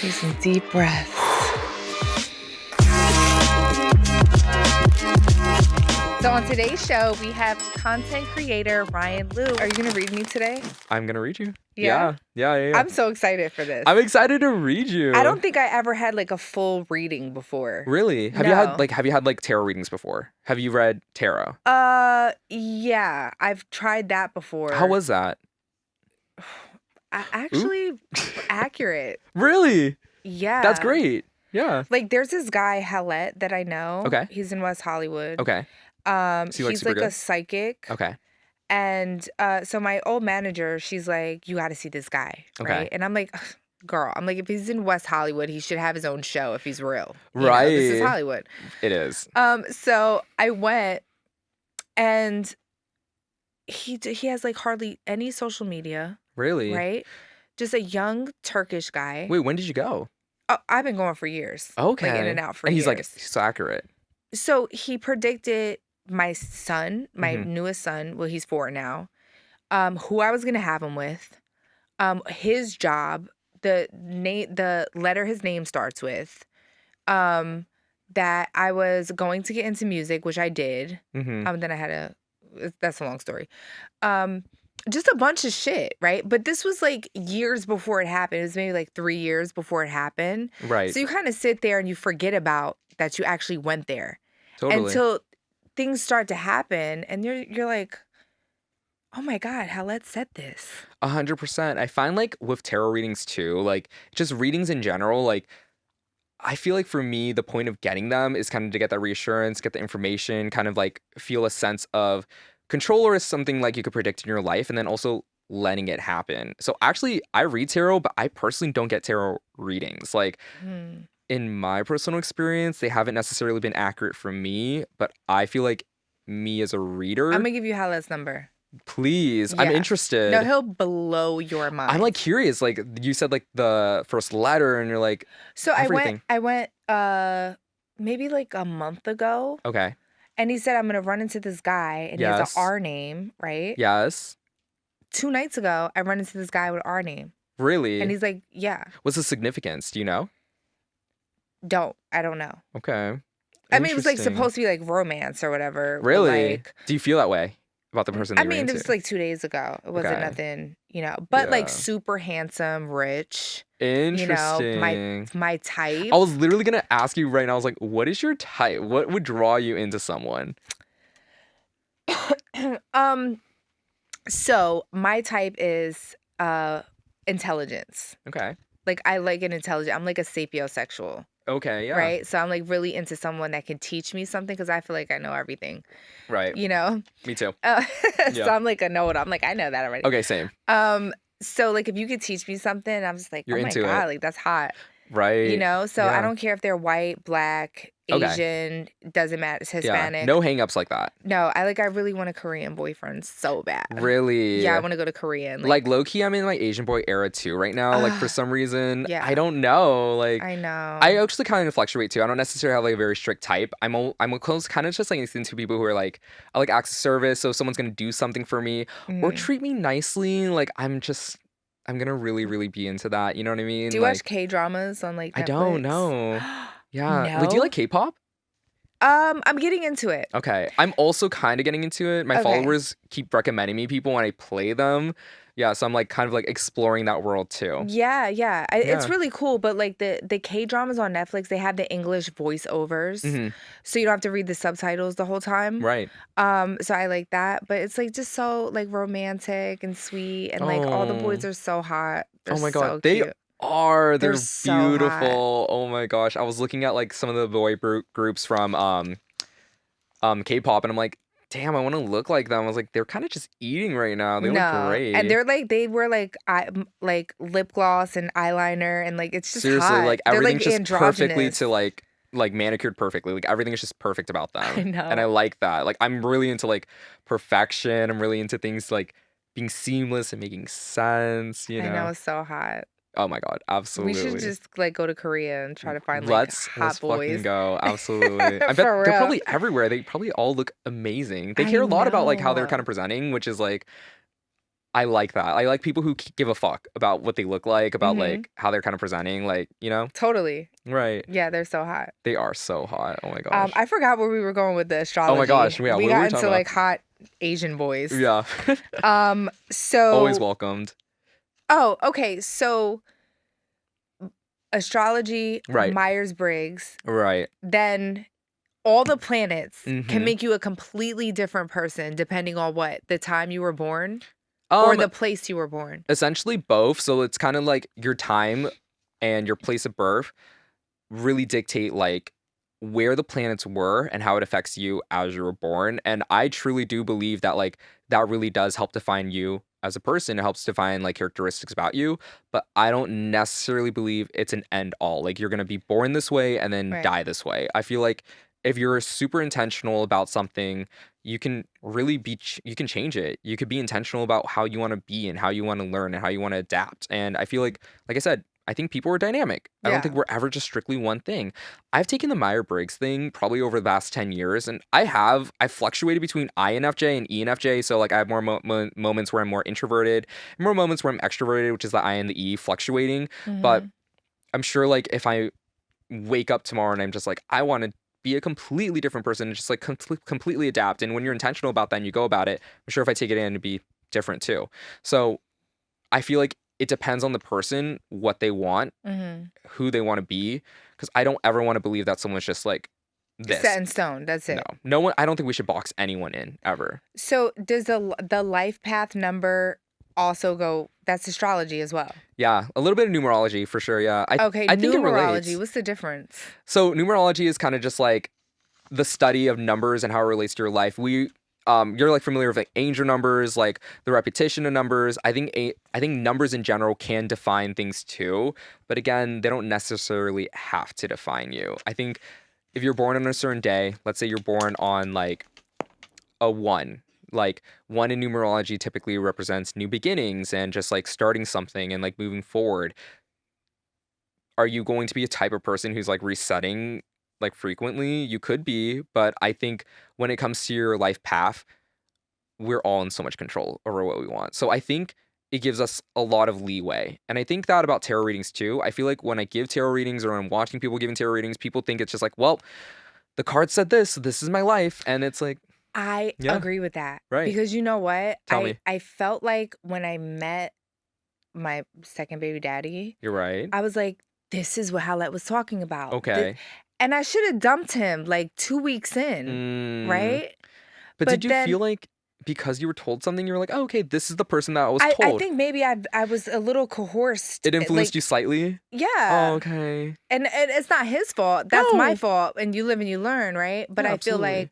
Take some deep breaths. So on today's show, we have content creator Ryan Liu. Are you going to read me today? I'm going to read you. Yeah? Yeah. I'm so excited for this. I'm excited to read you. I don't think I ever had like a full reading before. Really? Have you had tarot readings before? Have you read tarot? Yeah, I've tried that before. How was that? Actually accurate. Really? Yeah. That's great. Yeah. Like there's this guy, Hallett, that I know. Okay. He's in West Hollywood. Okay. He's like a psychic. Okay. And so my old manager, she's like, you got to see this guy. Right. Okay. And I'm like, girl, if he's in West Hollywood, he should have his own show if he's real. Right. This is Hollywood. It is. So I went and he has like hardly any social media. Really? Right. Just a young Turkish guy. Wait, when did you go? Oh, I've been going for years. Okay. Like in and out for years. And he's so accurate. So he predicted my son, my newest son, well, he's 4 now, who I was going to have him with, his job, the letter his name starts with, that I was going to get into music, which I did. Then I had that's a long story. Just a bunch of shit, right? But this was like years before it happened. It was maybe like 3 years before it happened. Right. So you kind of sit there and you forget about that you actually went there. Totally. Until things start to happen and you're like, oh my God, Hallett said this. 100%. I find like with tarot readings too, like just readings in general, like I feel like for me, the point of getting them is kind of to get that reassurance, get the information, kind of like feel a sense of control or something like you could predict in your life, and then also letting it happen. So actually, I read tarot, but I personally don't get tarot readings. Like in my personal experience, they haven't necessarily been accurate for me, but I feel like me as a reader. I'm gonna give you Hallett's number. Please. Yeah. I'm interested. No, he'll blow your mind. I'm like curious. Like you said, like the first letter, and you're like, so everything. I went maybe like a month ago. Okay. And he said, I'm gonna run into this guy and he has an R name, right? Yes. 2 nights ago, I run into this guy with R name. Really? And he's like, yeah. What's the significance? Do you know? I don't know. Okay. I mean, it was like supposed to be like romance or whatever. Really? Like, do you feel that way about the person? I mean, it was like 2 days ago. It wasn't nothing, but like super handsome, rich. Interesting. My type. I was literally gonna ask you right now. I was like, what is your type? What would draw you into someone? So my type is intelligence. Okay. Like I like an intelligent. I'm like a sapiosexual. Okay, yeah. Right? So I'm like really into someone that can teach me something because I feel like I know everything. Right. Me too. So I'm like a know-it-all. I'm like, I know that already. Okay, same. So like if you could teach me something, I'm just like, You're oh my into God, it. like that's hot. Right. So I don't care if they're white, black, Asian, doesn't matter. It's Hispanic. Yeah. No hang-ups like that. No, I really want a Korean boyfriend so bad. Really? Yeah, I want to go to Korean. Like low-key, I'm in my Asian boy era too right now. Like for some reason, yeah. I don't know. Like I know. I actually kind of fluctuate too. I don't necessarily have like a very strict type. I'm close, kind of just like into people who are like, I like acts of service. So if someone's gonna do something for me or treat me nicely, like I'm gonna really, really be into that. You know what I mean? Do you watch K-dramas on like Netflix? I don't know. Yeah. No? Wait, do you like K-pop? I'm getting into it. Okay. I'm also kind of getting into it. My followers keep recommending me people when I play them. Yeah, so I'm like kind of like exploring that world too. Yeah. It's really cool, but like the K-dramas on Netflix, they have the English voiceovers. So you don't have to read the subtitles the whole time. Right. So I like that, but it's like just so like romantic and sweet and like all the boys are so hot. They're oh my God. so cute. They're so beautiful. hot. Oh my gosh. I was looking at like some of the boy groups from K-pop and I'm like, damn, I want to look like them. I was like, they're kind of just eating right now. They look great. And they wear like lip gloss and eyeliner and like it's just seriously hot. like everything's like just perfectly to like manicured perfectly. Like everything is just perfect about them. I know. And I like that. Like I'm really into like perfection. I'm really into things like being seamless and making sense. I know, it's so hot. Oh my God, absolutely. We should just like go to Korea and try to find like hot boys. Fucking go. Absolutely. I bet they're probably everywhere. They probably all look amazing. They care a lot about like how they're kind of presenting, which is like I like that. I like people who give a fuck about what they look like, about Mm-hmm. like how they're kind of presenting, like, you know? Totally. Right. Yeah, they're so hot. They are so hot. Oh my gosh. I forgot where we were going with the Oh my astrology. gosh. Yeah, We what were got we into talking about? like hot Asian boys. Yeah. Always So welcomed. oh, okay. So astrology, Right. Myers-Briggs, Right. then all the planets can Mm-hmm. make you a completely different person depending on what the time you were born or Um, the place you were born. essentially both. So it's kind of like your time and your place of birth really dictate like where the planets were and how it affects you as you were born. And I truly do believe that like that really does help define you as a person. It helps define like characteristics about you. But I don't necessarily believe it's an end all. Like you're gonna be born this way and then Right. die this way. I feel like if you're super intentional about something, you can really you can change it. You could be intentional about how you want to be and how you want to learn and how you want to adapt. And I feel like I said, I think people are dynamic. I don't think Yeah. we're ever just strictly one thing. I've taken the Myers-Briggs thing probably over the last 10 years, and I fluctuated between INFJ and ENFJ. So, like, I have more moments where I'm more introverted, and more moments where I'm extroverted, which is the I and the E fluctuating. But Mm-hmm. I'm sure, like, if I wake up tomorrow and I'm just like, I want to be a completely different person and just like completely adapt. And when you're intentional about that and you go about it, I'm sure if I take it in, it'd be different too. So, I feel like it depends on the person, what they want, Mm-hmm. who they want to be, because I don't ever want to believe that someone's just like Set this. in stone. That's No, it. no one. I don't think we should box anyone in ever. So does the life path number also go? That's astrology as well. Yeah, a little bit of numerology for sure. Yeah, I Okay, I think it numerology. relates. What's the difference? So numerology is kind of just like the study of numbers and how it relates to your life. You're like familiar with like angel numbers, like the repetition of numbers. I think numbers in general can define things too, but again, they don't necessarily have to define you. I think if you're born on a certain day, let's say you're born on like a one, like one in numerology typically represents new beginnings and just like starting something and like moving forward. Are you going to be a type of person who's like resetting like frequently? You could be, but I think when it comes to your life path, we're all in so much control over what we want. So I think it gives us a lot of leeway. And I think that about tarot readings too. I feel like when I give tarot readings or I'm watching people giving tarot readings, people think it's just like, well, the card said this, so this is my life. And it's like, I yeah, agree with that right. because you know what? Tell me. I felt like when I met my second baby daddy, You're right. I was like, this is what Howlett was talking about. Okay. And I should have dumped him like 2 weeks in, Mm, right? but did But you then feel like because you were told something, you were like, oh, okay, this is the person that I was I told? think maybe I was a little coerced. It influenced Like, you slightly? Oh, yeah. okay. And it's not his fault. That's my No. fault. And you live and you learn, right? But Yeah, absolutely.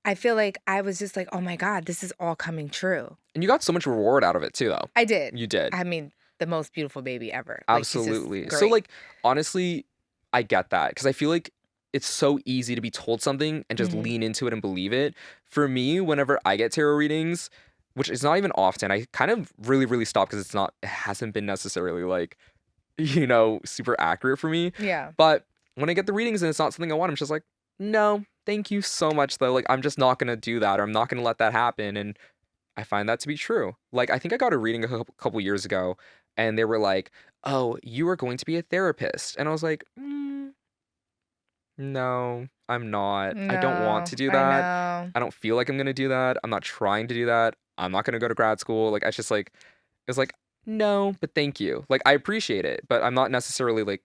I feel like I was just like, oh my God, this is all coming true. And you got so much reward out of it too, though. I did. You did. I mean, the most beautiful baby ever. Like he's just Absolutely. So, great. like, honestly, I get that because I feel like it's so easy to be told something and just Mhm. lean into it and believe it. For me, whenever I get tarot readings, which is not even often, I kind of really stop because it hasn't been necessarily like, super accurate for me. Yeah. But when I get the readings and it's not something I want, I'm just like, no, thank you so much, though. Like, I'm just not going to do that or I'm not going to let that happen. And I find that to be true. Like, I think I got a reading a couple years ago and they were like, oh, you are going to be a therapist. And I was like, no, I'm not. I don't want No, to do I that. know. I don't feel like I'm going to do that. I'm not trying to do that. I'm not going to go to grad school. Like, it's just like, it's like, no, but thank you. Like, I appreciate it, but I'm not necessarily like,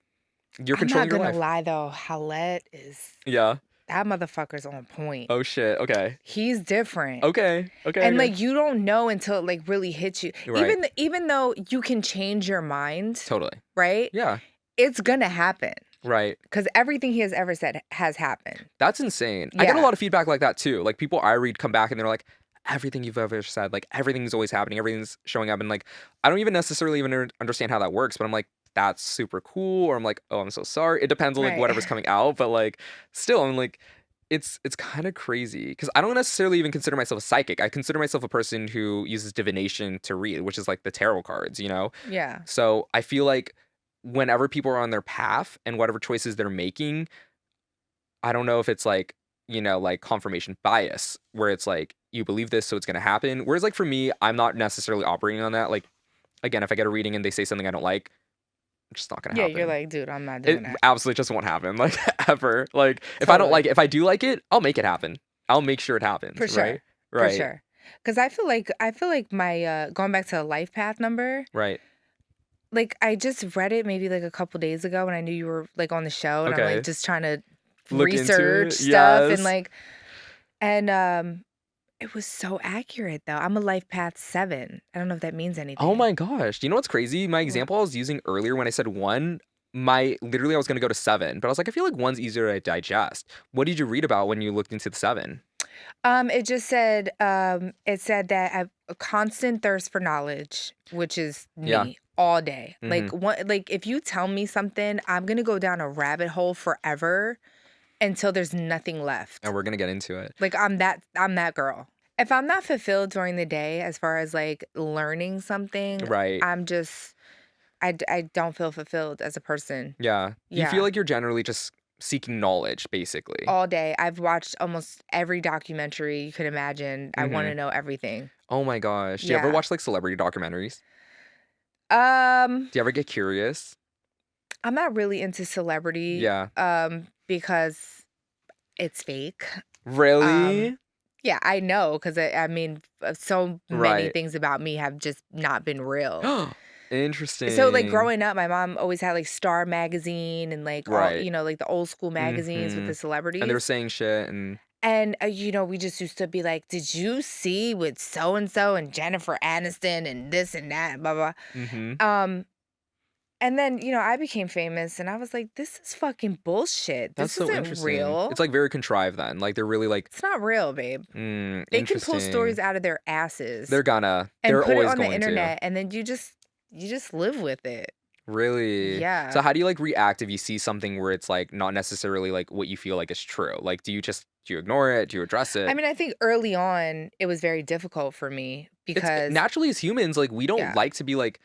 you're I'm not controlling your gonna life. lie though, Howlett is Yeah. that motherfucker's on point. Oh, shit. Okay. He's different. Okay. Okay. And Okay. like you don't know until it like really hits you. Right. Even though you can change your mind, Totally. right? Yeah. It's gonna happen. Right. Because everything he has ever said has happened. That's insane. I get a Yeah. lot of feedback like that too. Like people I read come back and they're like, everything you've ever said, like everything's always happening, everything's showing up. And like, I don't even necessarily even understand how that works, but I'm like, that's super cool. Or I'm like, oh, I'm so sorry. It depends on like Right. whatever's coming out. But like, still, I'm like, it's kind of crazy because I don't necessarily even consider myself a psychic. I consider myself a person who uses divination to read, which is like the tarot cards. Yeah. So I feel like whenever people are on their path and whatever choices they're making, I don't know if it's like, like confirmation bias where it's like you believe this, so it's gonna happen. Whereas like for me, I'm not necessarily operating on that. Like again, if I get a reading and they say something I don't like, it's just not gonna Yeah, you're happen. like, dude, I'm not It doing that. absolutely just won't happen, like ever. Like if I don't Totally. like it, if I do like it, I'll make it happen. I'll make sure it For happens, right? sure. For Right. sure. Because I feel like my going back to the life path number, Right. like I just read it maybe like a couple days ago when I knew you were like on the show, and I'm like Okay. just trying to Look into research it. stuff and Yes. like it was so accurate though. I'm a life path 7. I don't know if that means Oh anything. my gosh. Do you know what's crazy? My What? example I was using earlier when I said 1, my literally I was gonna go to 7, but I was like, I feel like 1's easier to digest. What did you read about when you looked into the 7? It just said it said that I've a constant thirst for knowledge, which is Yeah. me all day. Like Mhm. like if you tell me something, I'm gonna go down a rabbit hole forever until there's nothing And left. we're gonna get into it. Like I'm that girl. If I'm not fulfilled during the day as far as like learning something, Right. I'm just I don't feel fulfilled as a person. Yeah. Do you feel Yeah. like you're generally just seeking knowledge, basically? All day. I've watched almost every documentary you could imagine. I want Mhm. to know everything. Oh my gosh. Do you ever Yeah. watch like celebrity documentaries? Um Do you ever get curious? I'm not really into celebrity Yeah. because it's fake. Um Really? yeah, I know cuz I mean so many Right. things about me have just not been real. So like Interesting. growing up, my mom always had like Star magazine and like all, Right. like the old school magazines with the Mhm. And they were celebrities. saying shit and And we just used to be like, "Did you see with so and so and Jennifer Aniston and this and that, blah blah." mhm. Um and then, I became famous and I was like, "This is fucking bullshit. That's This so isn't interesting. real. It's like very contrived then. Like they're really like, It's not real, babe." They can pull stories interesting. out of their asses They're gonna. and They're put it always on the going to. internet and then you just live with it. Really? So Yeah. how do you like react if you see something where it's like not necessarily like what you feel like is true? Like do you ignore it? Do you address I it? mean, I think early on it was very difficult for me It's because naturally as humans, like we don't yeah. like to be like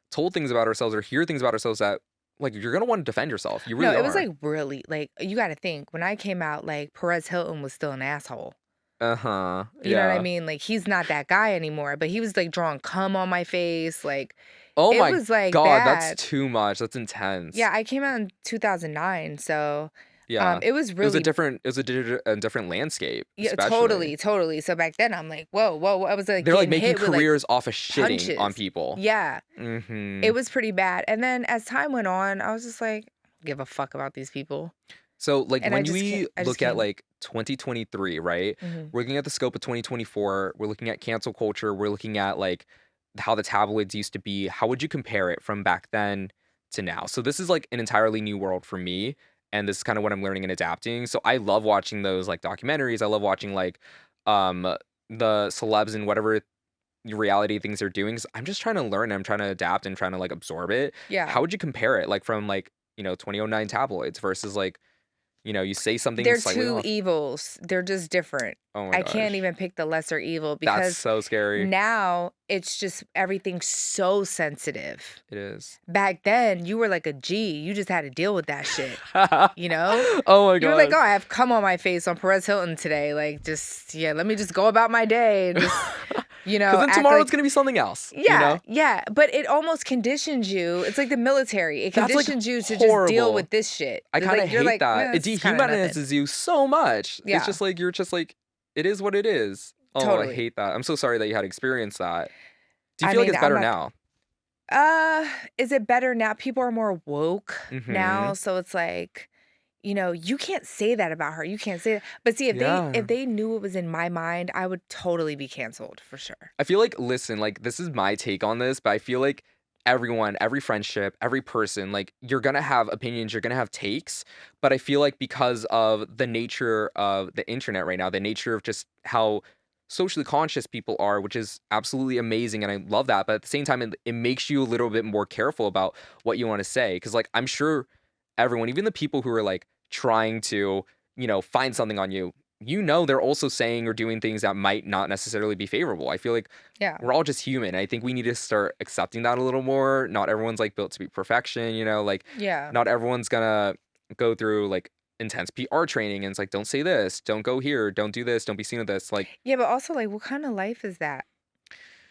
told things about ourselves or hear things about ourselves that like you're gonna want to defend yourself. You No, really it was are. like really like you got to think when I came out like Perez Hilton was still an asshole. Uh-huh. You know what I Yeah. mean? Like he's not that guy anymore, but he was like drawing cum on my face. Like Oh it my was like God, that's bad. too much. That's intense. Yeah, I came out in 2009, so Yeah. it was It was a really different it was a different landscape, yeah, especially. totally, totally. So back then I'm like, whoa, whoa, whoa. I was like They're like getting making hit with like careers off of shitting on punches. people. Yeah, it Mhm. was pretty bad. And then as time went on, I was just like, give a fuck about these people. So, like, And I when just can't we I just look at, can't. like, 2023, right? Mhm. We're looking at the scope of 2024, we're looking at cancel culture, we're looking at, like, how the tabloids used to be. How would you compare it from back then to now? So this is, like, an entirely new world for me, and this is kinda what I'm learning and adapting. So I love watching those, like, documentaries. I love watching, like, um, the celebs and whatever reality things they're doing. 'Cause I'm just trying to learn, I'm trying to adapt and trying to, like, absorb it. Yeah. How would you compare it, like, from, like, 2009 tabloids versus, like, you say something They're slightly two off. evils. They're just different. Oh my I can't gosh. even pick the lesser evil That's because so scary. now it's just everything's so sensitive. It is. Back then, you were like a G. You just had to deal with that shit. You know? Oh my You were like, god. oh, I have cum on my face on Perez Hilton today. Like, just, yeah, let me just go about my day and just, Because then act tomorrow it's like, gonna be something else, you yeah, know? yeah. But it almost conditions you. It's like the military. It That's, like, conditions you to just deal horrible. with this shit. I It's kinda like, you're hate like, that. It this is kind of nothing. dehumanizes you so much. It's Yeah, just like, you're just like, it is what it is. Oh, I totally. hate that. I'm so sorry that you had experienced that. Do you I feel like mean, it's I'm better not. now? Is it better now? People are more woke now, Mhm. so it's like, you can't say that about her. You can't say that. But see, if they Yeah. if they knew what was in my mind, I would totally be canceled for sure. I feel like listen, like, this is my take on this, but I feel like everyone, every friendship, every person, like, you're gonna have opinions, you're gonna have takes, but I feel like because of the nature of the internet right now, the nature of just how socially conscious people are, which is absolutely amazing, and I love that, but at the same time, it makes you a little bit more careful about what you wanna say, because like, I'm sure everyone, even the people who are, like, trying to, find something on you, they're also saying or doing things that might not necessarily be favorable. I feel like Yeah. we're all just human. I think we need to start accepting that a little more. Not everyone's like built to be perfection, like Yeah. not everyone's gonna go through like intense PR training, and it's like, don't say this, don't go here, don't do this, don't be seen with this. Like, Yeah, but also, like, what kind of life is that?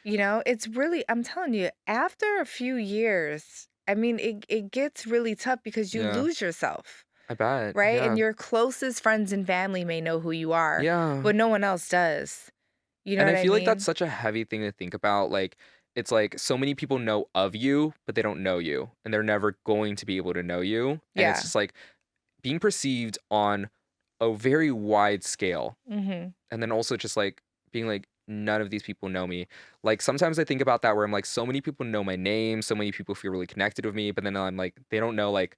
You know, it's really, I'm telling you, after a few years, I mean, it gets really tough because you yeah, lose yourself, I bet. right? And Yeah. your closest friends and family may know who you are, Yeah. but no one else does. You know And what I I feel like that's mean? such a heavy thing to think about. Like, it's like so many people know of you, but they don't know you, and they're never going to be able to know you. And it's Yeah. just like being perceived on a very wide scale. Mhm. And then also just like being like, none of these people know me. Like, sometimes I think about that where I'm like, so many people know my name, so many people feel really connected with me, but then I'm like, they don't know, like,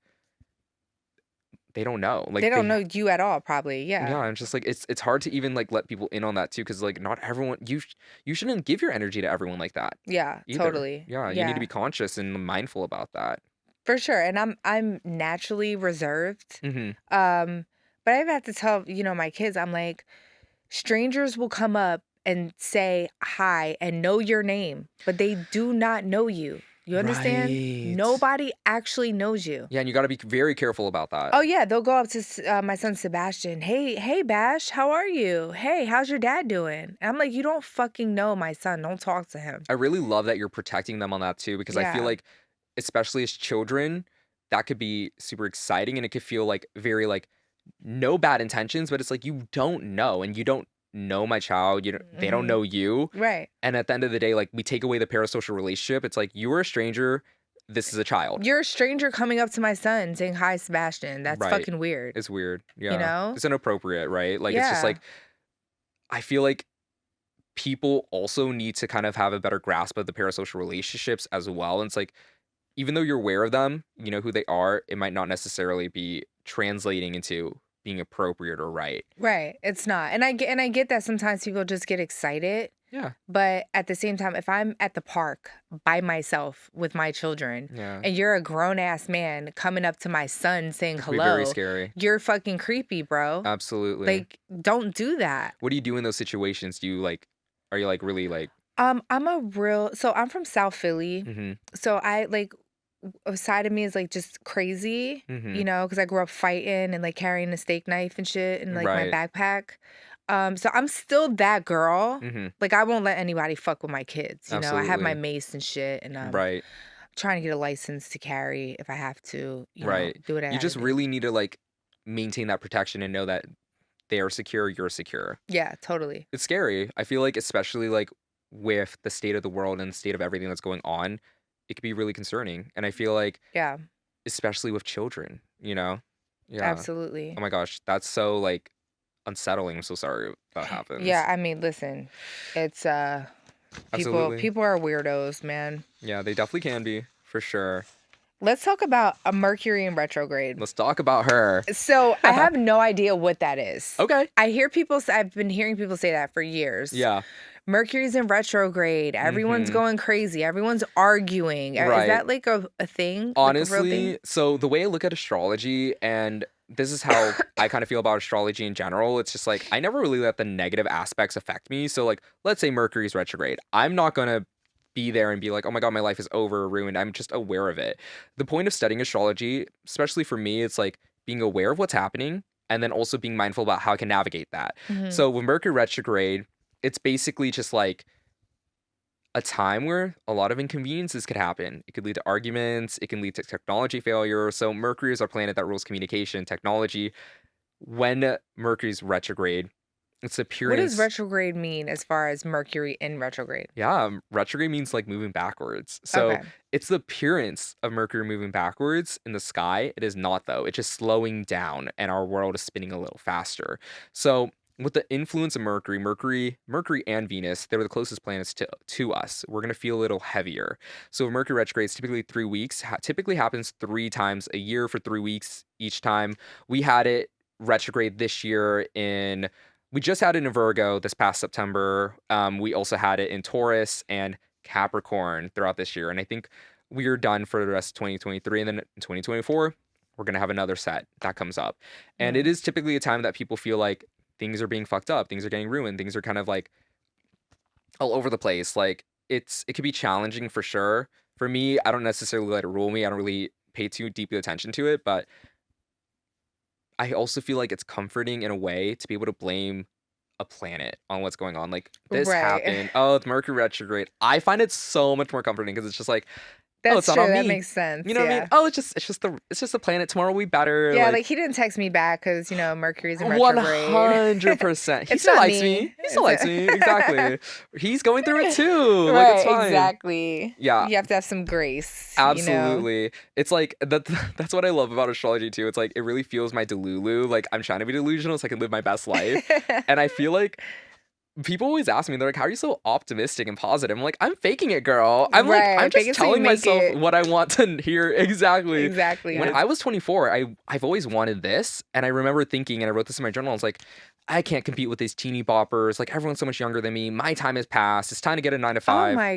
they don't know. They Like, don't they know you at all, probably. Yeah, Yeah. I'm just like, it's hard to even like let people in on that too, because like not everyone, you shouldn't give your energy to everyone like that Yeah, either. totally. Yeah, you need to be Yeah. conscious and mindful about that. For sure. And I'm naturally reserved. Hmm. Um, but I've had to tell, my kids, I'm like, strangers will come up and say hi and know your name, but they do not know you. You understand? Right. Nobody actually knows you. Yeah, and you got to be very careful about that. Oh yeah, they'll go up to my son Sebastian. Hey, Bash, how are you? Hey, how's your dad doing? And I'm like, you don't fucking know my son. Don't talk to him. I really love that you're protecting them on that too, because I feel Yeah, like, especially as children, that could be super exciting, and it could feel like very like no bad intentions, but it's like you don't know, and you don't know my child, they don't hmm know you. right. And at the end of the day, like, we take away the parasocial relationship. It's like, you are a stranger, this is a child. You're a stranger coming up to my son saying hi, Sebastian. That's Right. fucking weird. It's weird. You Yeah. know? It's inappropriate, right? Like, it's just Yeah. like, I feel like people also need to kind of have a better grasp of the parasocial relationships as well. And it's like, even though you're aware of them, you know who they are, it might not necessarily be translating into being appropriate or right. Right. It's not. And I get that sometimes people just get excited, Yeah. but at the same time, if I'm at the park by myself with my children Yeah. and you're a grown ass man coming up to my son saying It could be very hello, scary. you're fucking creepy, bro. Absolutely. Like, don't do that. What do you do in those situations? Do you like, are you like really like, I'm from South Philly. mm-hmm, So I like a side of me is like just crazy, mm-hmm, because I grew up fighting and like carrying a steak knife and shit in like my right, backpack. So I'm still that girl. mm-hmm, Like I won't let anybody fuck with my kids. I have my absolutely, mace and shit, and right, trying to get a license to carry if I have to. right. Do what I You got to just do. really need to like maintain that protection and know that they are secure, you're secure. Yeah, totally. It's scary. I feel like, especially like with the state of the world and the state of everything that's going on, it could be really concerning. And I feel like, Yeah, especially with children, you know? Yeah. absolutely. Oh my gosh, that's so like unsettling. I'm so sorry that Yeah, happens. I mean, listen, it's people Absolutely. people are weirdos, man. Yeah, they definitely can be, for sure. Let's talk about a Mercury in retrograde. Let's talk about her. So I have no idea what that is. Okay. I've been hearing people say that for years. Yeah. Mercury's in retrograde. Everyone's Mhm. going crazy. Everyone's arguing. Is Right. that like a thing? Like a real thing? Honestly, so the way I look at astrology, and this is how I kind of feel about astrology in general, it's just like I never really let the negative aspects affect me. So like, let's say Mercury's retrograde. I'm not going to be there and be like, "Oh my god, my life is over, ruined." I'm just aware of it. The point of studying astrology, especially for me, it's like being aware of what's happening and then also being mindful about how I can navigate that. Hmm. So with Mercury retrograde, it's basically just like a time where a lot of inconveniences could happen. It could lead to arguments, it can lead to technology failure. So Mercury is our planet that rules communication, technology. When Mercury's retrograde, its What does appearance, retrograde mean as far as Mercury in retrograde? yeah, retrograde means like moving backwards. So Okay. it's the appearance of Mercury moving backwards in the sky. It is not, though. It's just slowing down and our world is spinning a little faster. So with the influence of Mercury and Venus, they're the closest planets to us. We're gonna feel a little heavier. So Mercury retrograde is typically 3 weeks. Typically happens 3 times a year for 3 weeks each time. We had it retrograde this year in. We just had it in Virgo this past September. We also had it in Taurus and Capricorn throughout this year. And I think we are done for the rest of 2023. And then in 2024, we're going to have another set that comes up. And it Mm. is typically a time that people feel like things are being fucked up, things are getting ruined, things are kind of like all over the place. Like, it could be challenging for sure. For me, I don't necessarily let it rule me. I don't really pay too deeply attention to it, but I also feel like it's comforting in a way to be able to blame a planet on what's going on. Like, this Right. happened. Oh, it's Mercury retrograde. I find it so much more comforting because it's just like, oh, it's That's not true. on That me. makes sense. You know what I mean? Yeah. Oh, it's just the planet. Tomorrow will be better. Yeah, Like, like he didn't text me back because, Mercury's in retrograde. 100%. He It's still not likes me. me. He still likes me. Exactly. He's going through it too. Like, it's Right, fine. exactly. Yeah, You have to have some grace. absolutely. It's like that's what I love about astrology too. It's like it really fuels my delulu. Like, I'm trying to be delusional so I can live my best life. And I feel like people always ask me, they're like, how are you so optimistic and positive? I'm like, I'm faking it, girl. I'm like, I'm Right. Fake just it till you telling make myself it. what I want to hear. Exactly. Exactly. When I was 24, I've always wanted this. And I remember thinking, and I wrote this in my journal, I was like, I can't compete with these teeny boppers. Like, everyone's so much younger than me. My time has passed. It's time to get a 9 to Oh 5. my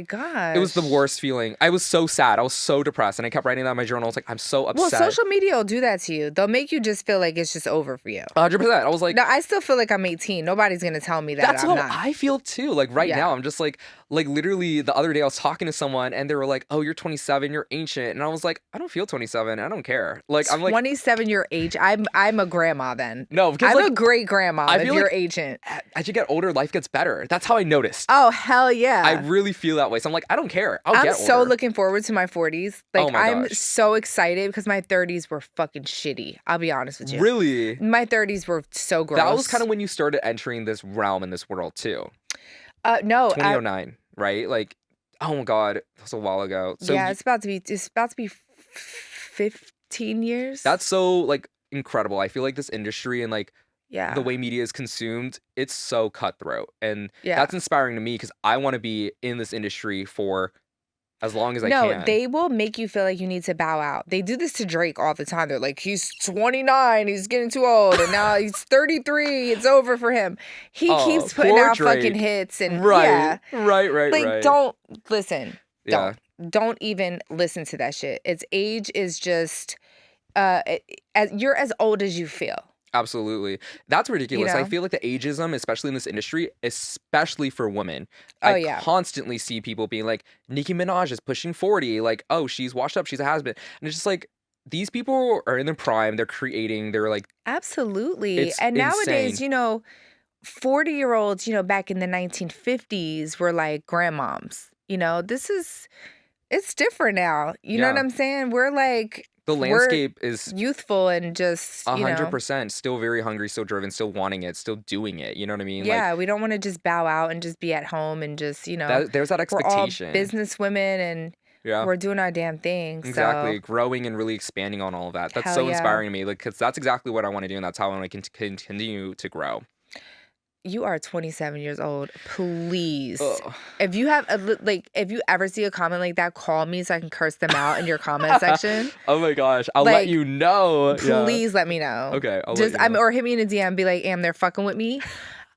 It was the gosh. worst feeling. I was so sad. I was so depressed. And I kept writing that in my journal. I was like, I'm so Well, upset. social media will do that to you. They'll make you just feel like it's just over for you. 100%. I was like, No, I still feel like I'm 18. Nobody's gonna tell me that that's I'm how not. I feel too. Like right Yeah. now, I'm just like literally the other day I was talking to someone and they were like, "Oh, you're 27, you're ancient," and I was like, "I don't feel 27. I don't care." Like I'm like, 27 your age. I'm a grandma then. no, because I'm like a great grandma I if feel you're like ancient. as you get older, life gets better. That's how I noticed. Oh hell yeah. I really feel that way. So I'm like, I don't care. I'll I'm get so older. looking forward to my 40s. Like, Oh my I'm gosh. so excited because my 30s were fucking shitty. I'll be honest with you. Really? My 30s were so gross. That was kind of when you started entering this realm in this world too. No, 2009, right? Like, oh my God, that was a while ago. So yeah, it's about to be 15 years. that's so like incredible. I feel like this industry and like yeah. the way media is consumed, it's so cutthroat. And Yeah. that's inspiring to me because I want to be in this industry for as long as I No, can. they will make you feel like you need to bow out. They do this to Drake all the time. They're like, he's 29, he's getting too old, and now he's 33, it's over for him. He keeps putting poor out fucking Drake. hits and Right, yeah. right. Like, don't listen. Yeah. Don't even listen to that shit. Its age is just you're as old as you feel. Absolutely. That's ridiculous. I know? feel like the ageism, especially in this industry, especially for women. Oh, I yeah. constantly see people being like, Nicki Minaj is pushing 40. Like, oh, she's washed up. She's a has-been. And it's just like, these people are in their prime. They're creating. They're like, Absolutely. it's And nowadays, insane. 40-year-olds, back in the 1950s were like grandmoms. It's different now. You know what Yeah. I'm saying? We're like, The landscape is we're youthful and just, 100% still very hungry, still driven, still wanting it, still doing it. You know what I mean? yeah, we don't want to just bow out and just be at home and just, There's that we're all expectation. business women and Yeah. we're doing our damn thing. Exactly. So, Growing and really expanding on all of that. That's hell so yeah. inspiring to me. Like, because that's exactly what I want to do, and that's how I want to continue to grow. you are 27 years old. Please. Ugh. If you have if you ever see a comment like that, call me so I can curse them out in your comment section. Oh my gosh. I'll let Like, you know. Yeah. Please let me know. Okay. I'll let you know. or hit me in a DM, be like, they're fucking with me,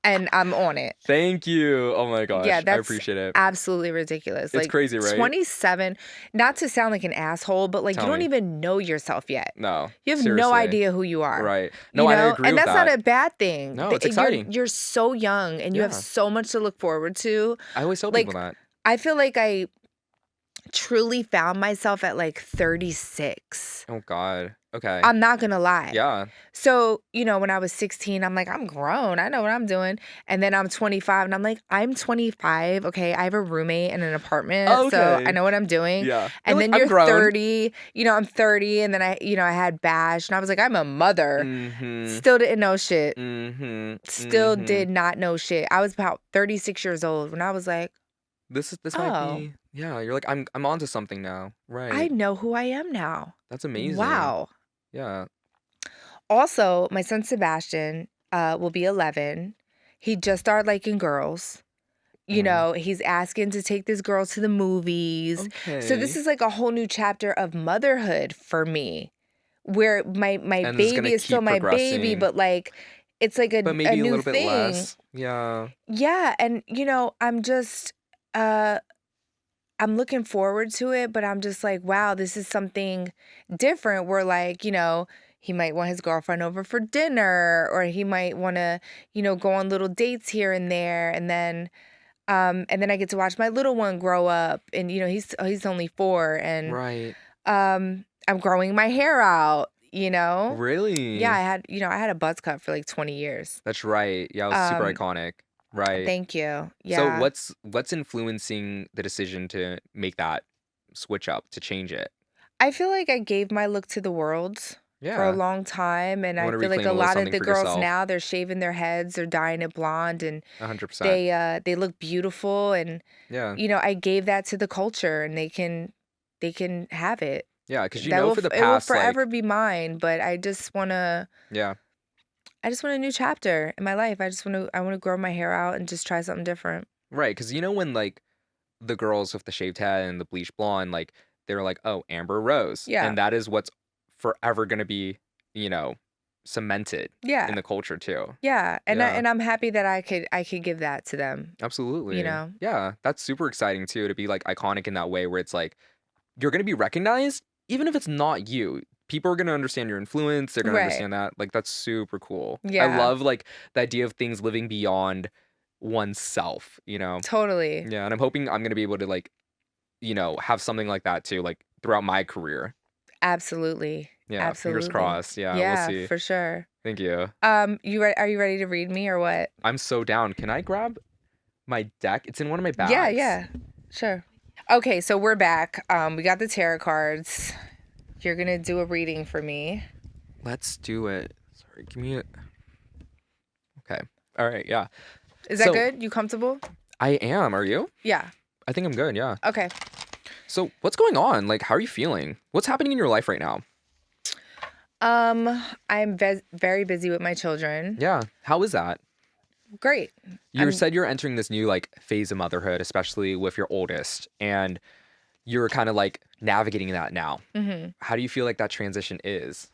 and I'm on it. Thank you. Oh my gosh. Yeah, I that's appreciate it. absolutely ridiculous. It's crazy, right? 27, not to sound like an asshole, but like Tell you don't me. even know yourself yet. No. You have seriously. no idea who you are. Right. No, I agree and with that's that. not a bad thing. No, it's exciting. You're so young and you have Yeah. so much to look forward to. I always tell like, people that. I feel like I truly found myself at like 36. Oh God. Okay. I'm not gonna lie. Yeah. So, when I was 16, I'm like, I'm grown. I know what I'm doing. And then I'm 25 and I'm like, I'm 25. Okay. I have a roommate and an apartment. So Okay. I know what I'm doing. Yeah. And You're then like, you're I'm grown. 30. I'm 30. And then I had Bash and I was like, I'm a mother. Mm-hmm. Still didn't know shit. Mm-hmm. Still Mm-hmm. did not know shit. I was about 36 years old when I was like, This Oh. might be. Yeah. You're like, I'm onto something now. Right. I know who I am now. That's amazing. Wow. Yeah. Also, my son Sebastian will be 11. He just started liking girls. He's asking to take this girl to the movies. Okay. So this is like a whole new chapter of motherhood for me, where my And it's gonna baby is still keep my baby, progressing. but like it's like But a maybe a new little bit thing. less. Yeah. Yeah, and I'm just I'm looking forward to it, but I'm just like, wow, this is something different. Where like, he might want his girlfriend over for dinner, or he might want to, go on little dates here and there, and then I get to watch my little one grow up, and he's only 4, and Right. I'm growing my hair out. you know? Yeah, Really? I had a buzz cut for like 20 years. That's right. Yeah, it was super Um, iconic. Right. Thank you. So Yeah. what's influencing the decision to make that switch up, to change it? I feel like I gave my look to the world for a Yeah. long time, and You I want to feel like reclaim a a little lot of something the for girls yourself. now, they're shaving their heads, they're dyeing it blonde, and 100%. they look beautiful, and Yeah. I gave that to the culture, and they can have it. Yeah, because That for the it will past, forever like, be mine, but yeah. I just want a new chapter in my life. I want to grow my hair out and just try something different. Right, because when, like, the girls with the shaved head and the bleach blonde, like, they're like, "Oh, Amber Rose," Yeah. and that is what's forever gonna be, you know, cemented in Yeah. the culture too. Yeah. Yeah, And I'm happy that I could give that to them, you absolutely. know. Yeah, that's super exciting too, to be, like, iconic in that way where it's like, you're gonna be recognized even if it's not you. People are gonna understand your influence, they're gonna Right. understand that, like, that's super cool. I Yeah. love, like, the idea of things living beyond oneself, you know? Totally. Yeah, and I'm hoping I'm gonna be able to, like, have something like that too, like, throughout my career. Absolutely. Yeah, fingers Absolutely. crossed. Yeah, we'll Yeah, see. for sure. Thank you. Are you ready to read me or what? I'm so down. Can I grab my deck? It's in one of my Yeah, bags. yeah. Sure. Okay, so we're back. We got the tarot cards. You're gonna do a reading for me. Let's do it. Sorry, give me a. Okay. All right, yeah. Is that So, good? You comfortable? I am. Are you? Yeah. I think I'm good, yeah. Okay. So, what's going on? Like, how are you feeling? What's happening in your life right now? I'm very busy with my children. Yeah. How is that? Great. You I'm said you're entering this new, like, phase of motherhood, especially with your oldest, and you're kind of like navigating that now. mhm. How do you feel like that transition is?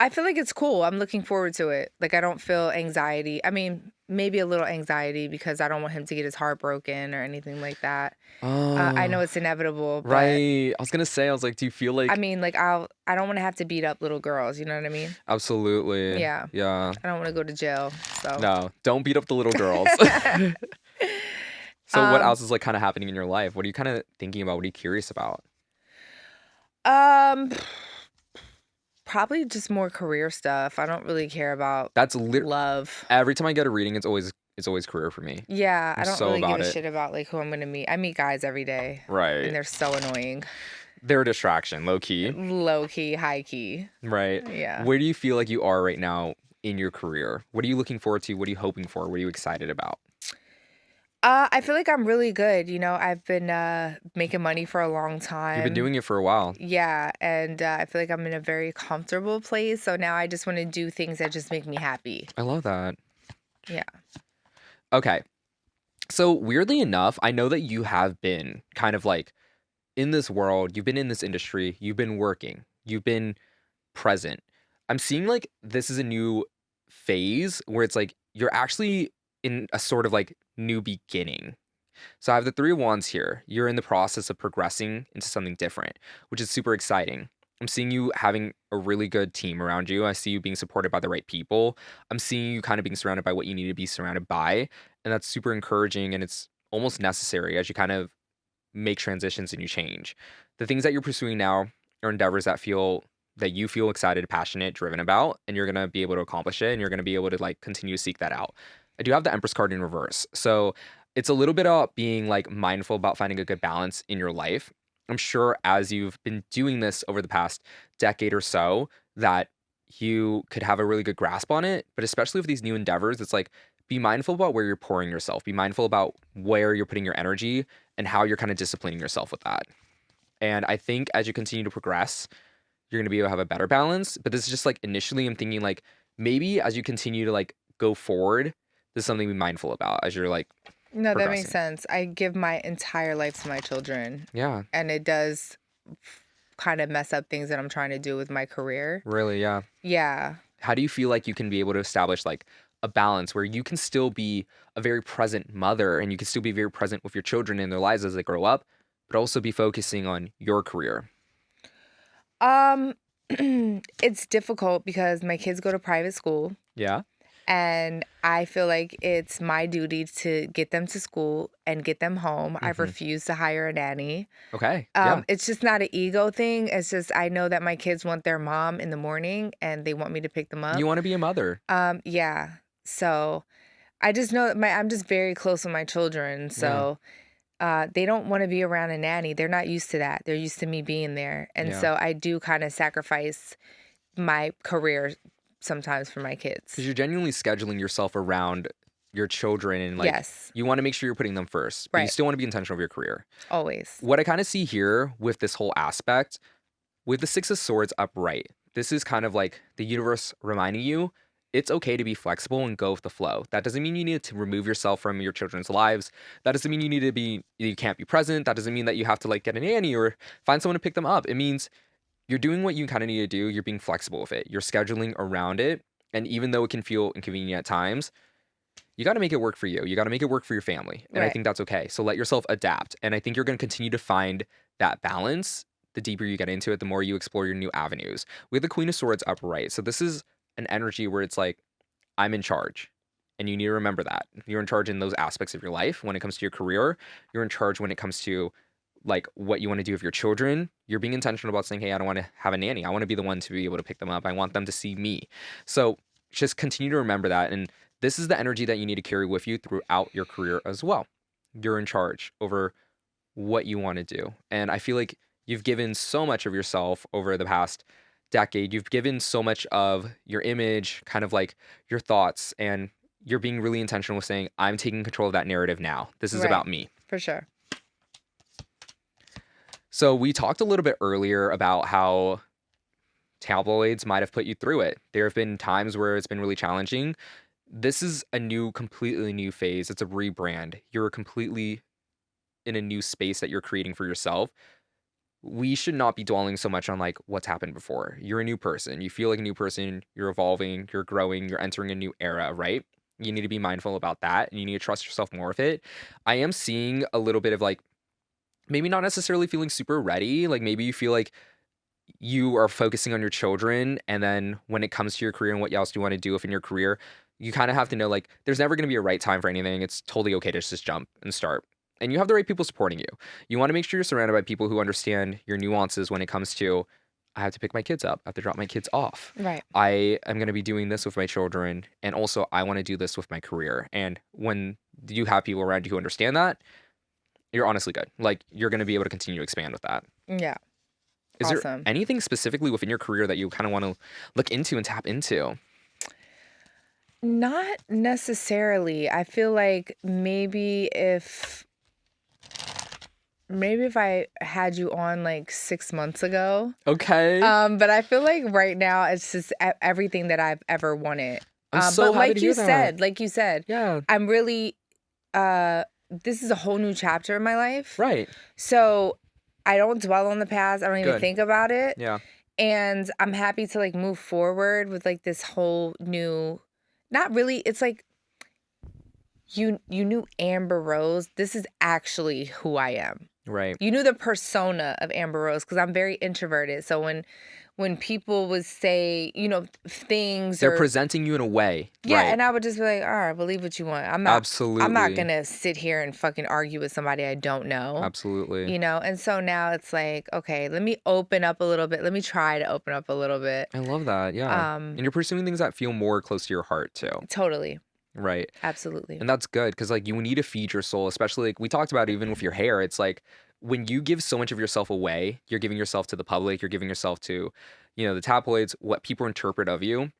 I feel like it's cool. I'm looking forward to it. Like I don't feel anxiety. I mean, maybe a little anxiety because I don't want him to get his heart broken or anything like that. I know Oh, it's inevitable, but right. I was gonna say, I was like, do you feel I like mean, like I don't want to have to beat up little girls. You know what I mean? absolutely? Yeah. Yeah. I don't want to go to jail. So, No, don't beat up the little girls. So what um, else is like kind of happening in your life? What are you kind of thinking about? What are you curious about? um, probably just more career stuff. I don't really care about That's love. every time I get a reading, it's always career for me. Yeah, I'm I don't so really give about a it. shit about like who I'm gonna meet. I meet guys every day, and Right. they're so annoying. They're a distraction, low key. Low key, high key. Right. Yeah. Where do you feel like you are right now in your career? What are you looking forward to? What are you hoping for? What are you excited about? I feel like I'm really good. I've been making money for a long You've been time. doing it for a while. Yeah, and I feel like I'm in a very comfortable place. So now I just want to do things that just make me happy. I love that. Yeah. Okay. So weirdly enough, I know that you have been kind of like in this world, you've been in this industry, you've been working, you've been present. I'm seeing like this is a new phase where it's like you're actually in a sort of like new beginning. So I have the Three of Wands here. You're in the process of progressing into something different, which is super exciting. I'm seeing you having a really good team around you. I see you being supported by the right people. I'm seeing you kind of being surrounded by what you need to be surrounded by. And that's super encouraging and it's almost necessary as you kind of make transitions and you change. The things that you're pursuing now are endeavors that you feel excited, passionate, driven about, and you're gonna be able to accomplish it and you're gonna be able to like continue to seek that out. I do have the Empress card in reverse. So it's a little bit about being like mindful about finding a good balance in your life. I'm sure as you've been doing this over the past decade or so, that you could have a really good grasp on it. But especially with these new endeavors, it's like be mindful about where you're pouring yourself, be mindful about where you're putting your energy and how you're kind of disciplining yourself with that. And I think as you continue to progress, you're gonna be able to have a better balance. But this is just like initially, I'm thinking like maybe as you continue to like go forward, this is something to be mindful about as you're like No, that makes progressing. sense. I give my entire life to my children, Yeah, and it does kind of mess up things that I'm trying to do with my career. really. Yeah. Yeah. How do you feel like you can be able to establish like a balance where you can still be a very present mother and you can still be very present with your children in their lives as they grow up, but also be focusing on your career? Um, it's difficult because my kids go to private school. Yeah. And I feel like it's my duty to get them to school and get them home. I Mhm. refuse to hire a nanny. Okay. Yeah. It's just not an ego thing. It's just I know that my kids want their mom in the morning and they want me to pick them You up. wanna be a mother. Yeah. So I just know that I'm just very close with my children. Yeah. So they don't want to be around a nanny. They're not used to that. They're used to me being there. And Yeah. so I do kind of sacrifice my career sometimes for my Because kids. you're genuinely scheduling yourself around your children and, like, Yes. you wanna make sure you're putting them first, but you Right. still wanna be intentional with your career. Always. What I kinda see here with this whole aspect, with the Six of Swords upright, this is kind of like the universe reminding you it's okay to be flexible and go with the flow. That doesn't mean you need to remove yourself from your children's lives. That doesn't mean you can't be present. That doesn't mean that you have to like get a nanny or find someone to pick them up. It means you're doing what you kind of need to do. You're being flexible with it. You're scheduling around it. And even though it can feel inconvenient at times, you got to make it work for you. You got to make it work for your family. And I Right. think that's okay. So let yourself adapt. And I think you're going to continue to find that balance. The deeper you get into it, the more you explore your new avenues. We have the Queen of Swords upright. So this is an energy where it's like, I'm in charge. And you need to remember that. You're in charge in those aspects of your life. When it comes to your career, you're in charge when it comes to like what you want to do with your children. You're being intentional about saying, hey, I don't want to have a nanny. I want to be the one to be able to pick them up. I want them to see me. So just continue to remember that. And this is the energy that you need to carry with you throughout your career as well. You're in charge over what you want to do. And I feel like you've given so much of yourself over the past decade. You've given so much of your image, kind of like your thoughts, and you're being really intentional with saying, I'm taking control of that narrative now. This is Right. about me. For sure. So we talked a little bit earlier about how tabloids might have put you through it. There have been times where it's been really challenging. This is a completely new phase. It's a rebrand. You're completely in a new space that you're creating for yourself. We should not be dwelling so much on like what's happened before. You're a new person. You feel like a new person. You're evolving. You're growing. You're entering a new era, right? You need to be mindful about that and you need to trust yourself more with it. I am seeing a little bit of like, maybe not necessarily feeling super ready. Like maybe you feel like you are focusing on your children. And then when it comes to your career and what else do you want to do within your career, you kind of have to know like there's never going to be a right time for anything. It's totally okay to just jump and start. And you have the right people supporting you. You want to make sure you're surrounded by people who understand your nuances when it comes to, I have to pick my kids up, I have to drop my kids off. Right. I am going to be doing this with my children. And also, I want to do this with my career. And when you have people around you who understand that, you're honestly good. Like, you're going to be able to continue to expand with that. Yeah. Is there Awesome. anything specifically within your career that you kind of want to look into and tap into? Not necessarily. I feel like maybe if I had you on like 6 months ago. Okay. But I feel like right now it's just everything that I've ever wanted. I'm so But happy to hear that. like you said, Yeah. I'm really this is a whole new chapter in my life. Right. So I don't dwell on the past. I don't even Good. think about it. Yeah. And I'm happy to like move forward with like this whole new, not really, it's like you knew Amber Rose. This is actually who I am. Right. You knew the persona of Amber Rose because I'm very introverted. So when people would say, things They're or presenting you in a way. yeah, Right. and I would just be like, all right, believe what you want. I'm not Absolutely. gonna sit here and fucking argue with somebody I don't know. Absolutely. And so now it's like, okay, let me open up a little bit. Let me try to open up a little bit. I love that. Yeah. And you're pursuing things that feel more close to your heart too. Totally. Right. Absolutely. And that's good because like you need to feed your soul, especially like we talked about even with your hair. It's like when you give so much of yourself away, you're giving yourself to the public, you're giving yourself to, the tabloids, what people interpret of you.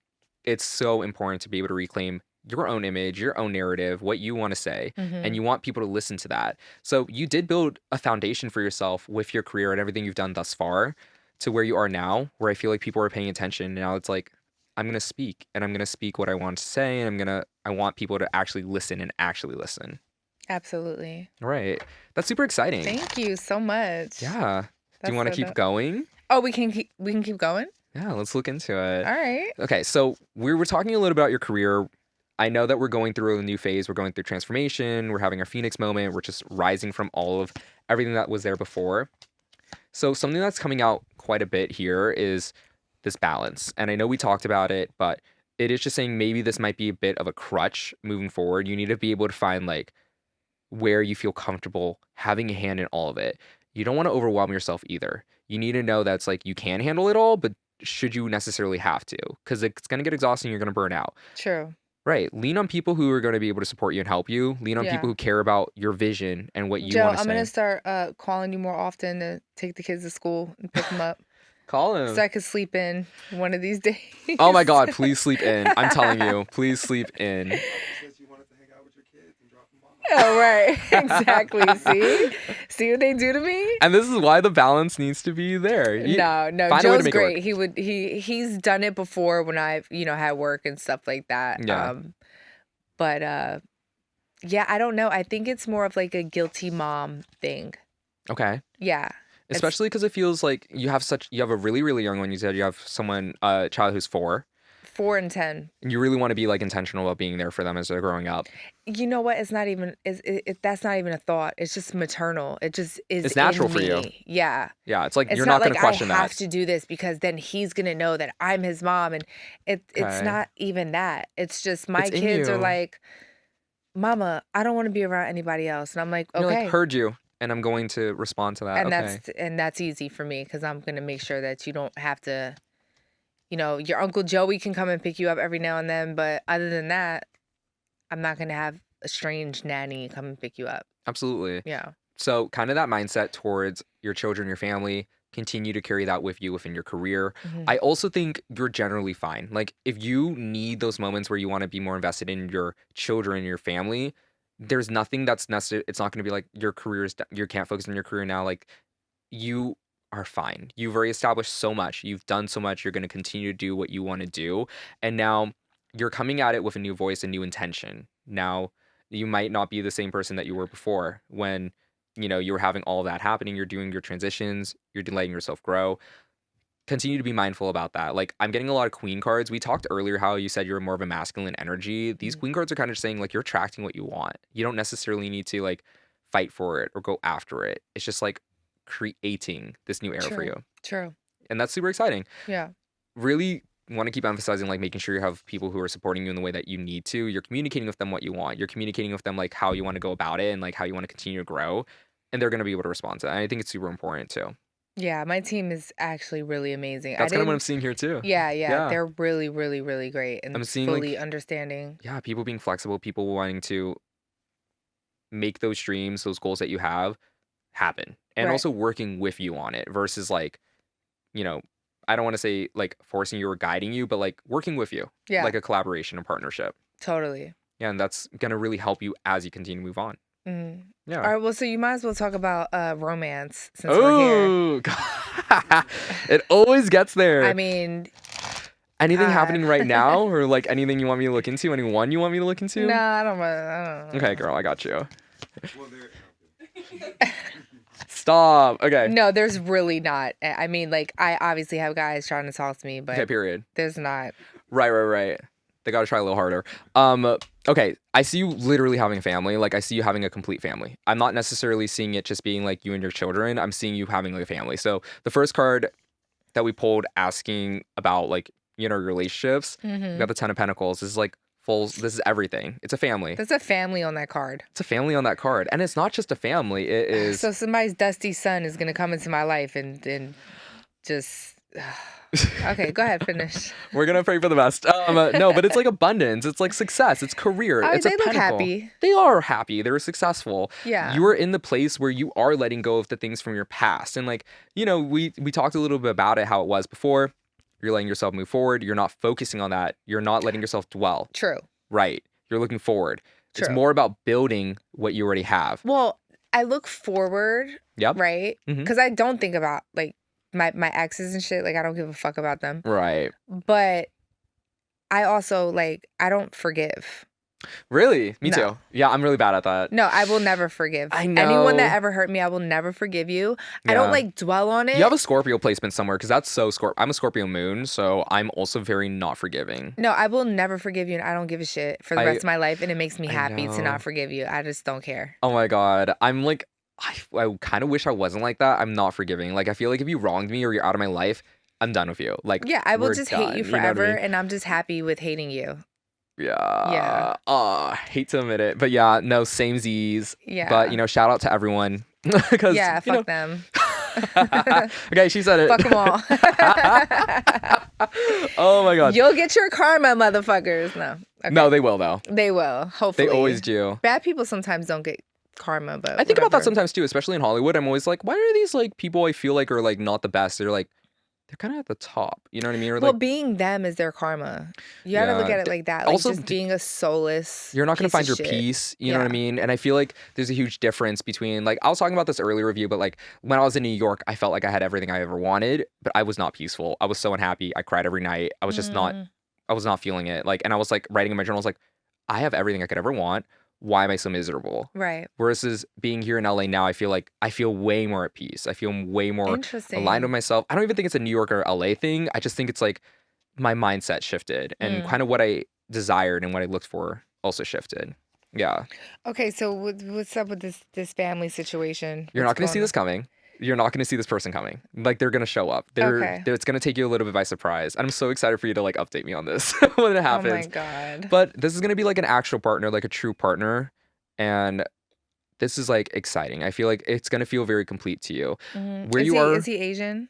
It's so important to be able to reclaim your own image, your own narrative, what you want to say, and you want people to listen to that. So you did build a foundation for yourself with your career and everything you've done thus far to where you are now, where I feel like people are paying attention. Now it's like, I'm going to speak and I'm going to speak what I want to say. And I want people to actually listen and actually listen. Absolutely. Right. That's super exciting. Thank you so much. Yeah. Do you want to keep dope. going? Oh, we can keep going? Yeah, let's look into it. All right. Okay, so we were talking a little about your career. I know that we're going through a new phase. We're going through transformation. We're having our Phoenix moment. We're just rising from all of everything that was there before. So something that's coming out quite a bit here is this balance. And I know we talked about it, but it is just saying maybe this might be a bit of a crutch moving forward. You need to be able to find like where you feel comfortable having a hand in all of it. You don't want to overwhelm yourself either. You need to know that's like you can handle it all, but should you necessarily have to? Because it's going to get exhausting. You're going to burn out. True. Right. Lean on people who are going to be able to support you and help you. Lean on people Yeah. who care about your vision and what you Joe, want to I'm gonna say. start calling you more often to take the kids to school and pick them up Call so him. I could sleep in one of these days. Oh my God, please sleep in. I'm telling you, please sleep in. Says you wanted to hang out with your kids and drop them off. Oh, right. Exactly. See what they do to me? And this is why the balance needs to be there. No. find a way to Joe's make it work. great. He's done it before when I've, had work and stuff like that. Yeah. But yeah, I don't know. I think it's more of like a guilty mom thing. Okay. Yeah. Especially because it feels like you have a really, really young one. You said you have a child who's 4. 4 and 10. And you really want to be like intentional about being there for them as they're growing up. You know what? It's not even. That's not even a thought. It's just maternal. It just is. It's natural in for you. me. Yeah. Yeah, it's like It's you're not going like to question I have that. to do this because then he's gonna know that I'm his mom, and it's Okay. not even that. It's just my It's in kids are you. like, Mama, I don't want to be around anybody else, and I'm like, You're okay. like, heard you, and I'm going to respond to that. And Okay. that's easy for me because I'm gonna make sure that you don't have to. Your Uncle Joey can come and pick you up every now and then, but other than that, I'm not gonna have a strange nanny come and pick you up. Absolutely. Yeah. So kind of that mindset towards your children, your family, continue to carry that with you within your career. Mhm. I also think you're generally fine. Like if you need those moments where you want to be more invested in your children, your family, there's nothing that's necessary. It's not going to be like your career is, you can't focus on your career now. Like you are fine. You've already established so much. You've done so much. You're going to continue to do what you want to do. And now you're coming at it with a new voice, a new intention. Now you might not be the same person that you were before when you were having all of that happening. You're doing your transitions, you're letting yourself grow. Continue to be mindful about that. Like I'm getting a lot of queen cards. We talked earlier how you said you're more of a masculine energy. These Mhm. queen cards are kind of saying like you're attracting what you want. You don't necessarily need to like fight for it or go after it. It's just like creating this new era for True. you. True. And that's super exciting. Yeah. Really want to keep emphasizing like making sure you have people who are supporting you in the way that you need to. You're communicating with them what you want. You're communicating with them like how you want to go about it and like how you want to continue to grow. And they're going to be able to respond to that. And I think it's super important too. Yeah, my team is actually really amazing. That's kind of what I'm seeing here too. Yeah, Yeah. they're really, really, really great and I'm seeing, fully like- understanding. Yeah, people being flexible, people wanting to make those dreams, those goals that you have happen. And Right. also working with you on it versus like, I don't want to say like forcing you or guiding you, but like working with you. Yeah, Like a collaboration and partnership. totally. Yeah, and that's going to really help you as you continue to move on. Mhm. Yeah. All right, well, so you might as well talk about romance since we're here. Oh, it always gets there. I mean, Anything happening right now, or like anything you want me to look into? Anyone you want me to look into? no, I don't. Okay, girl, I got you. Well, there. Stop. Okay. No, there's really not. I mean, like, I obviously have guys trying to talk to me, but Okay. Period. there's not. Right. They got to try a little harder. Okay. I see you literally having a family. Like I see you having a complete family. I'm not necessarily seeing it just being like you and your children. I'm seeing you having like a family. So the first card that we pulled asking about like your relationships, we Mhm. got the 10 of Pentacles. This is like this is everything. It's a family. There's a family on that card. It's a family on that card. And it's not just a family. It is. So somebody's dusty son is gonna come into my life and just. Okay, go ahead, finish. We're going to pray for the best. No, but it's like abundance. It's like success. It's career. Oh, It's they a look pentacle. happy. They are happy. They're successful. Yeah. You are in the place where you are letting go of the things from your past. And like, we talked a little bit about it, how it was before. You're letting yourself move forward. You're not focusing on that. You're not letting yourself dwell. True. Right. You're looking forward. It's True. more about building what you already have. Well, I look forward, Yep. right? Mhm. Because I don't think about like my exes and shit. Like I don't give a fuck about them. Right. But I also like I don't forgive. Really? Me No. too. Yeah, I'm really bad at that. No, I will never forgive. I Anyone that know. ever hurt me, I will never forgive you. I Yeah. don't like dwell on it. You have a Scorpio placement somewhere because that's so I'm a Scorpio moon, so I'm also very not forgiving. No, I will never forgive you, and I don't give a shit for the I- rest of my life. And it makes me I happy to know. not forgive you. I just don't care. Oh my God. I'm like, I kind of wish I wasn't like that. I'm not forgiving. Like, I feel like if you wronged me or you're out of my life, I'm done with you. Like, Yeah, I will we're just done. hate you You know what I forever, mean? and I'm just happy with hating you. Yeah. Hate to admit it, but yeah, no, same Z's. But Yeah. shout out to everyone because Yeah, fuck them. Okay, she said it. Fuck them all. Oh my god. You'll get your karma, motherfuckers. No. Okay. No, they will though. They will, hopefully. They always do. Bad people sometimes don't get karma, but I think about that whatever. sometimes too, especially in Hollywood. I'm always like, why are these like people I feel like are like not the best? They're kind of at the top. You know what I mean? Or Well, like, being them is their karma. You gotta look at it like that. Like also, just being a soulless. you're not going to piece find of your shit. peace. You know what I mean? And I feel like there's a huge difference between, like, I was talking about this earlier with you, but like when I was in New York, I felt like I had everything I ever wanted, but I was not peaceful. I was so unhappy. I cried every night. I was just I was not feeling it. Like, and I was like writing in my journal, I was like, I have everything I could ever want. Why am I so miserable? Right. Versus being here in LA now, I feel way more at peace. I feel way more aligned with myself. I don't even think it's a New York or LA thing. I just think it's like my mindset shifted and kind of what I desired and what I looked for also shifted. Yeah. Okay, so what's up with this family situation? You're not going to see this coming. You're not going to see this person coming. Like, they're going to show up. It's going to take you a little bit by surprise. And I'm so excited for you to like update me on this when it happens. Oh my God. But this is going to be like an actual partner, like a true partner. And this is like exciting. I feel like it's going to feel very complete to you. Where Is he Asian?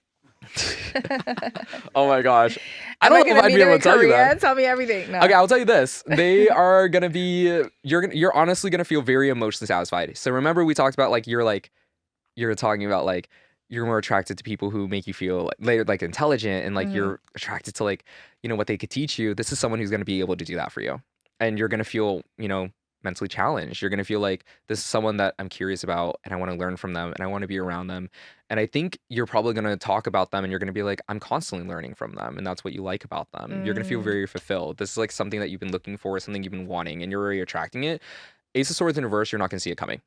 Oh my gosh. I don't know if I'd be able to tell you that. Tell me everything. No. Okay, I'll tell you this. They are going to be, you're honestly going to feel very emotionally satisfied. So remember we talked about you're talking about like you're more attracted to people who make you feel like intelligent and like you're attracted to like, what they could teach you. This is someone who's going to be able to do that for you. And you're going to feel, mentally challenged. You're going to feel like this is someone that I'm curious about and I want to learn from them and I want to be around them. And I think you're probably going to talk about them and you're going to be like, I'm constantly learning from them. And that's what you like about them. You're going to feel very fulfilled. This is like something that you've been looking for, something you've been wanting, and you're already attracting it. Ace of Swords in reverse, you're not going to see it coming.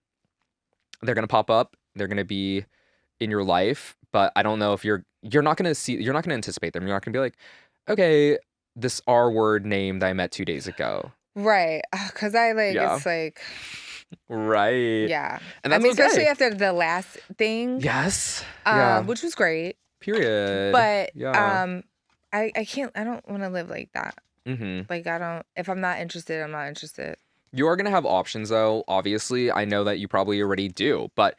They're going to pop up. They're going to be in your life, but I don't know if you're not going to anticipate them. You're not going to be like, okay, this R word name that I met 2 days ago. Right. Cause it's like. Right. Yeah. And that's okay. Especially after the last thing. Yes. Which was great. Period. But, yeah. I don't want to live like that. Like, if I'm not interested, I'm not interested. You are going to have options though. Obviously, I know that you probably already do, but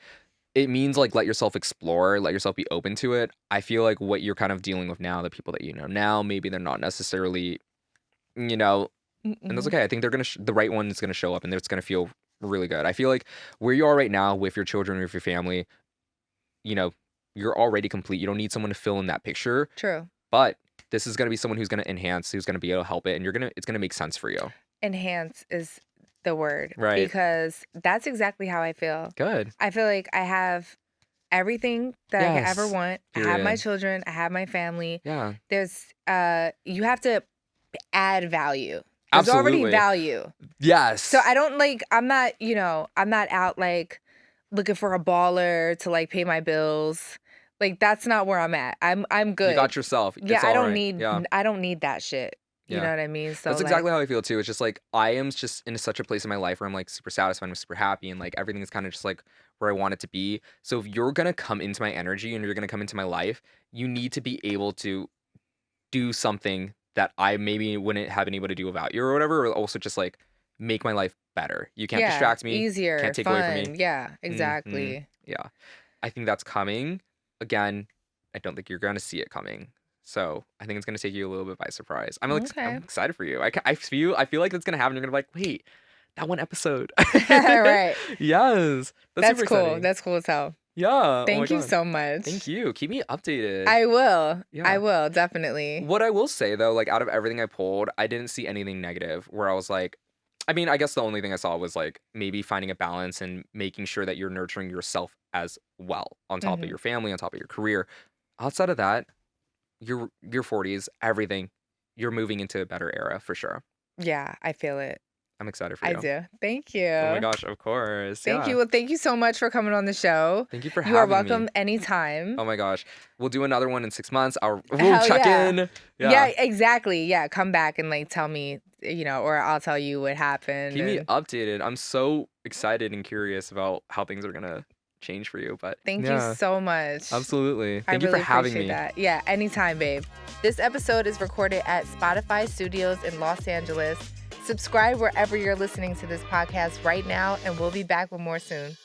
it means like let yourself explore, let yourself be open to it. I feel like what you're kind of dealing with now, the people that you know now, maybe they're not necessarily, and that's okay. I think they're going to, the right one is going to show up and it's going to feel really good. I feel like where you are right now with your children, with your family, you're already complete. You don't need someone to fill in that picture. True. But this is going to be someone who's going to enhance, who's going to be able to help it. And it's going to make sense for you. Enhance is the word. Right. Because that's exactly how I feel. Good. I feel like I have everything that I could ever want. Period. I have my children. I have my family. Yeah. There's, you have to add value. There's already value. Yes. So I don't I'm not out like looking for a baller to like pay my bills. Like that's not where I'm at. I'm good. You got yourself. Yeah, I don't need that shit. You know what I mean? So that's exactly how I feel too. It's just like I am just in such a place in my life where I'm like super satisfied, I'm super happy, and like everything is kind of just like where I want it to be. So if you're gonna come into my energy and you're gonna come into my life, you need to be able to do something that I maybe wouldn't have been able to do without you or whatever, or also just like make my life better. You can't distract me. Easier. Can't take fun. away from me. Yeah, exactly. Yeah. I think that's coming. Again, I don't think you're gonna see it coming. So I think it's gonna take you a little bit by surprise. I'm excited for you. I feel like it's gonna happen. You're gonna be like, wait, that one episode. Right. Yes. That's cool. Exciting. That's cool as hell. Yeah. Thank you so much. Thank you. Keep me updated. I will. Yeah. I will, definitely. What I will say though, like out of everything I pulled, I didn't see anything negative where I was like, I mean, I guess the only thing I saw was like maybe finding a balance and making sure that you're nurturing yourself as well on top of your family, on top of your career. Outside of that, your 40s, everything, you're moving into a better era for sure. Yeah, I feel it. I'm excited for you. I do. Thank you. Oh my gosh, of course. Thank you. Well, thank you so much for coming on the show. Thank you for having me. You are welcome anytime. Oh my gosh. We'll do another one in 6 months. We'll Hell check yeah. in. Yeah, exactly. Yeah, come back and like tell me, or I'll tell you what happened. Keep me updated. I'm so excited and curious about how things are going to change for you. But Thank yeah, you so much. absolutely. I Thank you really for having appreciate me. that. Yeah, anytime, babe. This episode is recorded at Spotify Studios in Los Angeles. Subscribe wherever you're listening to this podcast right now, and we'll be back with more soon.